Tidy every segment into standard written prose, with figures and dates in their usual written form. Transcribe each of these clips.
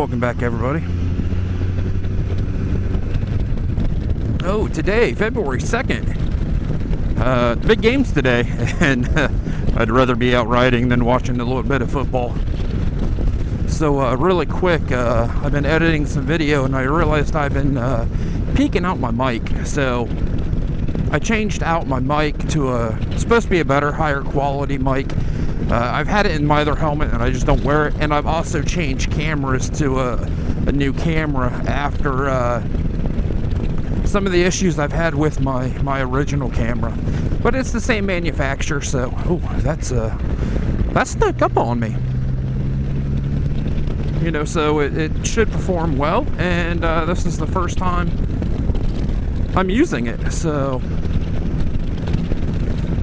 Welcome back, everybody. Oh, today, February 2nd. Big games today, and I'd rather be out riding than watching a little bit of football. So, really quick, I've been editing some video, and I realized I've been peeking out my mic. So, I changed out my mic to supposed to be a better, higher quality mic. I've had it in my other helmet and I just don't wear it. And I've also changed cameras to a new camera after some of the issues I've had with my original camera. But it's the same manufacturer, so that's snuck up on me. You know, so it should perform well, and this is the first time I'm using it. So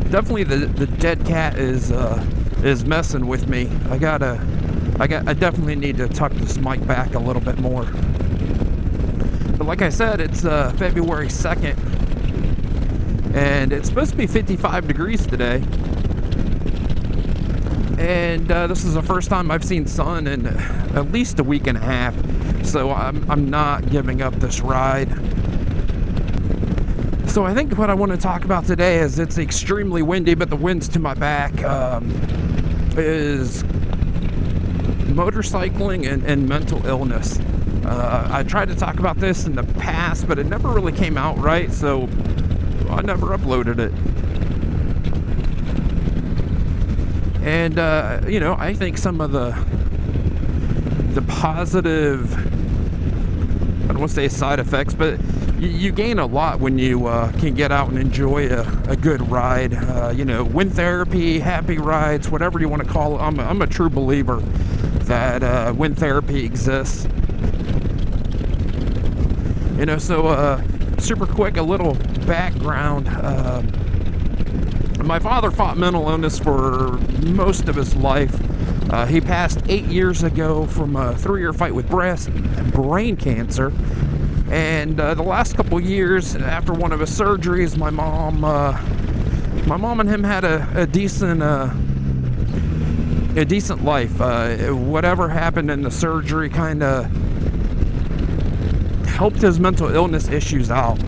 definitely the dead cat is messing with me. I definitely need to tuck this mic back a little bit more. But like I said, it's February 2nd, and it's supposed to be 55 degrees today. And this is the first time I've seen sun in at least a week and a half. So I'm not giving up this ride. So I think what I want to talk about today is it's extremely windy, but the wind's to my back. Is motorcycling and mental illness. I tried to talk about this in the past, but it never really came out right, so I never uploaded it. And you know, I think some of the positive, I don't want to say side effects, but you gain a lot when you can get out and enjoy a good ride. You know, wind therapy, happy rides, whatever you want to call it. I'm a true believer that wind therapy exists. You know, so super quick, a little background. My father fought mental illness for most of his life. He passed 8 years ago from a 3-year fight with brain cancer. And the last couple years, after one of his surgeries, my mom and him had a decent life. Whatever happened in the surgery kind of helped his mental illness issues out.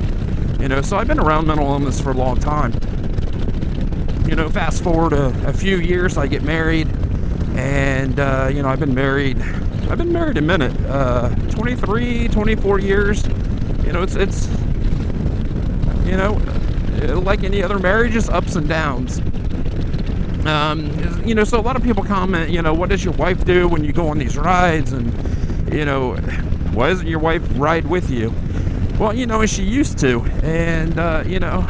You know, so I've been around mental illness for a long time. You know, fast forward a few years, I get married, and you know, I've been married a minute, 23, 24 years. You know, it's you know, like any other marriage, it's ups and downs. You know, so a lot of people comment, you know, what does your wife do when you go on these rides? And, you know, why doesn't your wife ride with you? Well, you know, she used to. And, you know,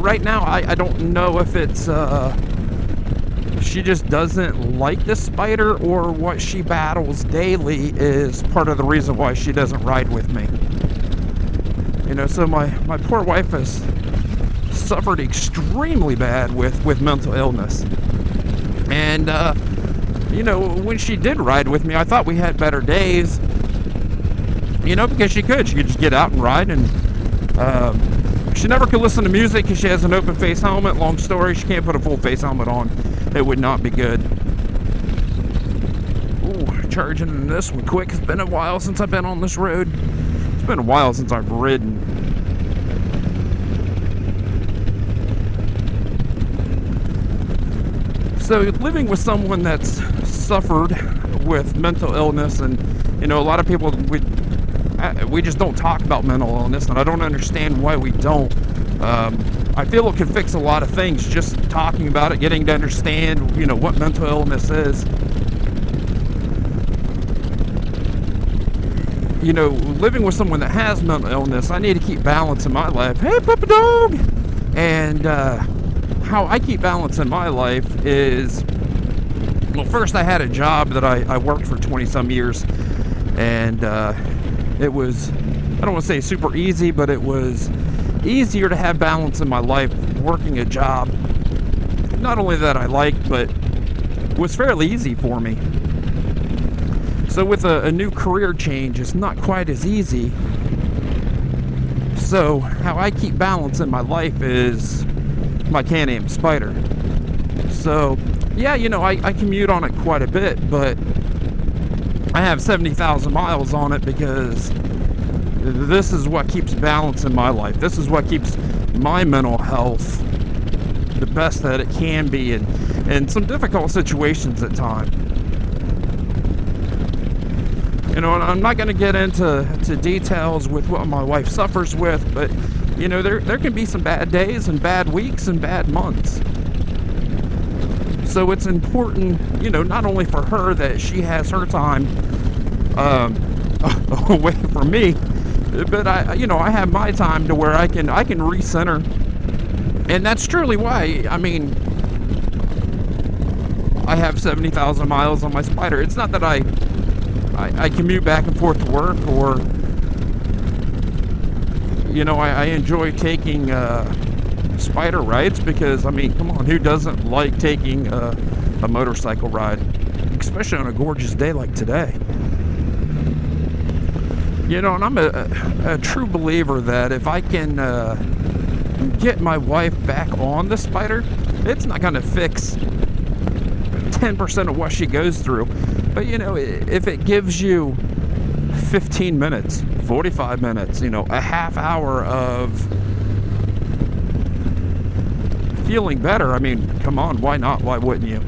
right now, I don't know if it's she just doesn't like the Spider, or what she battles daily is part of the reason why she doesn't ride with me. You know, so my poor wife has suffered extremely bad with mental illness. And, you know, when she did ride with me, I thought we had better days. You know, because she could just get out and ride, and she never could listen to music because she has an open face helmet. Long story, she can't put a full face helmet on. It would not be good. Ooh, charging in this one quick. It's been a while since I've been on this road. It's been a while since I've ridden. So living with someone that's suffered with mental illness, and, you know, a lot of people, we just don't talk about mental illness, and I don't understand why we don't. I feel it can fix a lot of things, just talking about it, getting to understand, you know, what mental illness is. You know, living with someone that has mental illness, I need to keep balance in my life. Hey, puppy dog! And how I keep balance in my life is, well, first I had a job that I worked for 20 some years, and it was, I don't want to say super easy, but it was easier to have balance in my life working a job, not only that I liked, but was fairly easy for me. So with a new career change, it's not quite as easy. So how I keep balance in my life is my Can-Am Spider. So yeah, you know, I commute on it quite a bit, but I have 70,000 miles on it because this is what keeps balance in my life. This is what keeps my mental health the best that it can be in some difficult situations at times. You know, and I'm not going to get into details with what my wife suffers with, but, you know, there can be some bad days and bad weeks and bad months. So it's important, you know, not only for her that she has her time away from me, but I have my time to where I can recenter. And that's truly why, I mean, I have 70,000 miles on my Spider. It's not that I commute back and forth to work, or, you know, I enjoy taking Spider rides because, I mean, come on, who doesn't like taking a motorcycle ride, especially on a gorgeous day like today? You know, and I'm a true believer that if I can get my wife back on the Spider, it's not going to fix 10% of what she goes through. But, you know, if it gives you 15 minutes, 45 minutes, you know, a half hour of feeling better, I mean, come on, why not? Why wouldn't you?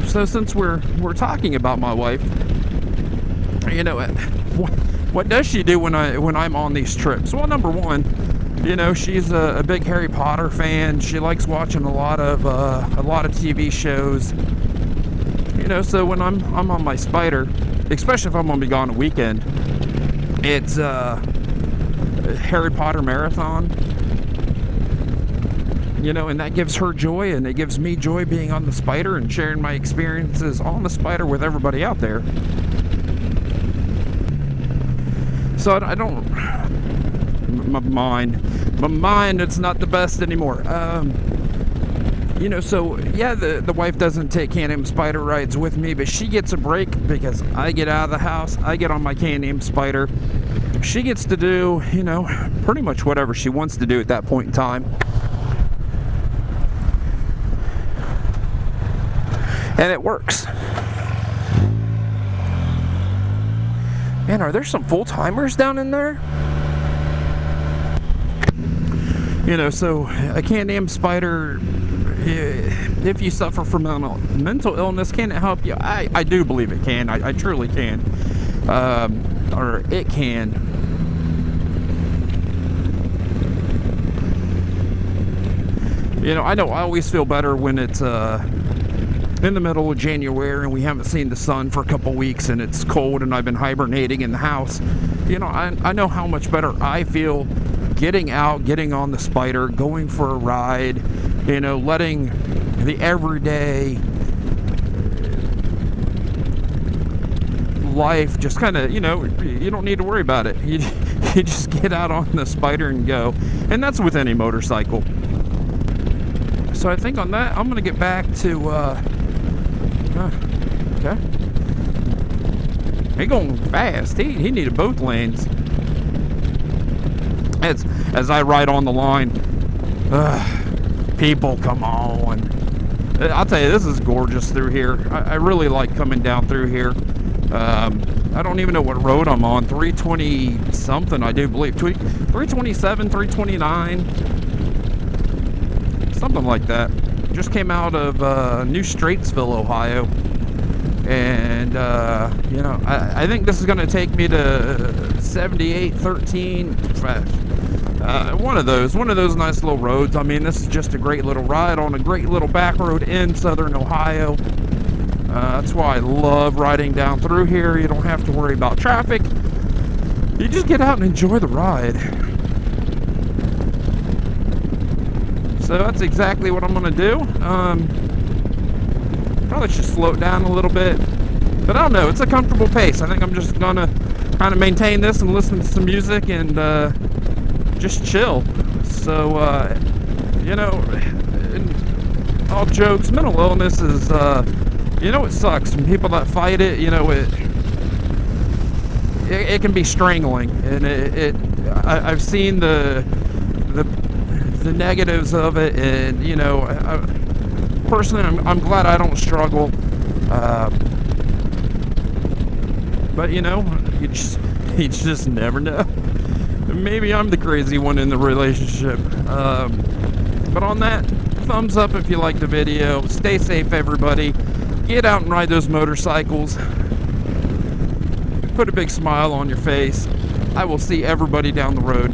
So since we're talking about my wife, you know, what does she do when I'm on these trips? Well, number one, you know, she's a big Harry Potter fan. She likes watching a lot of TV shows. You know, so when I'm on my Spider, especially if I'm gonna be gone a weekend, it's a Harry Potter marathon. You know, and that gives her joy, and it gives me joy being on the Spider and sharing my experiences on the Spider with everybody out there. So I don't, my mind, it's not the best anymore. You know, so yeah, the wife doesn't take Can-Am Spider rides with me, but she gets a break because I get out of the house, I get on my Can-Am Spider. She gets to do, you know, pretty much whatever she wants to do at that point in time. And it works. Man, are there some full-timers down in there? You know, so a Can-Am Spider, if you suffer from mental illness, can it help you? I do believe it can. I truly can. Or it can. You know, I always feel better when it's in the middle of January and we haven't seen the sun for a couple weeks and it's cold and I've been hibernating in the house. You know, I know how much better I feel getting out, getting on the Spider, going for a ride, you know, letting the everyday life just kind of, you know, you don't need to worry about it. You just get out on the Spider and go. And that's with any motorcycle. So I think on that, I'm going to get back to, okay. He going fast. He needed both lanes. As I ride on the line, people, come on. I'll tell you, this is gorgeous through here. I really like coming down through here. I don't even know what road I'm on. 320 something, I do believe. 327, 329. Something like that. Just came out of New Straitsville, Ohio. And, you know, I think this is going to take me to 7813. One of those nice little roads. I mean, this is just a great little ride on a great little back road in southern Ohio. That's why I love riding down through here. You don't have to worry about traffic. You just get out and enjoy the ride. So that's exactly what I'm going to do. Probably should slow it down a little bit. But I don't know. It's a comfortable pace. I think I'm just going to kind of maintain this and listen to some music and just chill. So, you know, all jokes, mental illness is, you know, it sucks. And people that fight it, you know, it can be strangling. And I've seen the negatives of it, and you know, personally, I'm glad I don't struggle. But you know, you just never know. Maybe I'm the crazy one in the relationship. But on that, thumbs up if you liked the video. Stay safe, everybody. Get out and ride those motorcycles. Put a big smile on your face. I will see everybody down the road.